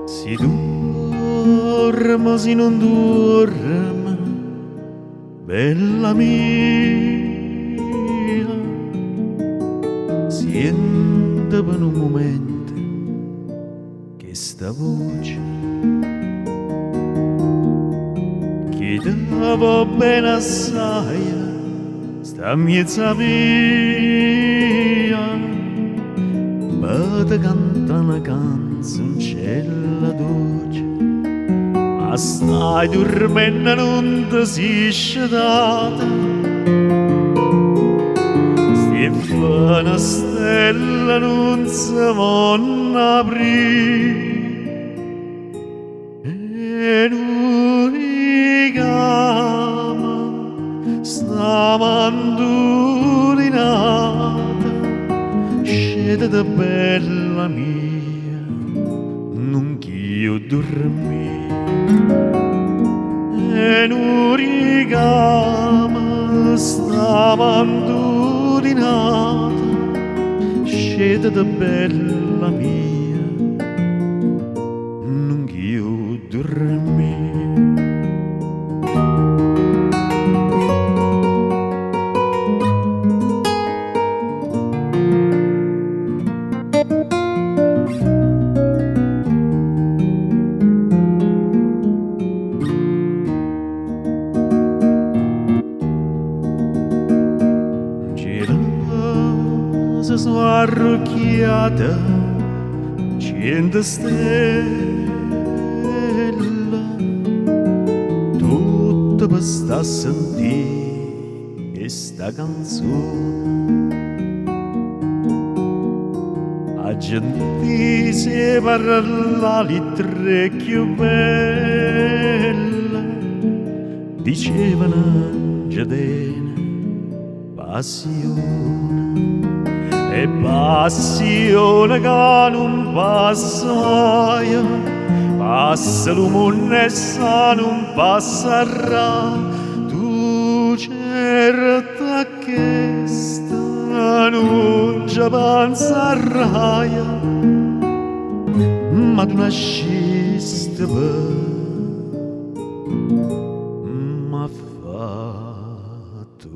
Si dormo, si non dormo, bella mia, sento per un momento che sta voce che ti va bene assai, sta mezza via, ma ti canta una canzoncella dolce, ma stai dormendo non ti sei sciatata, se fa una stella non si può aprire, e non richiama sta mandolinata, scendete bella mia, non ch'io dormi, e non richiama sta mandolinata, scendete bella mia, non ch'io dormi. Se sono arrocchiata, cento stelle, tutto per sta a sentire questa canzone. A gente si parla le tre più belle, dicevano giadene, passione. E passione che non passa mai, passa l'uomo e sa non passerà, tu certa che sta non ci penserai, ma tu nasciste per m'ha fatto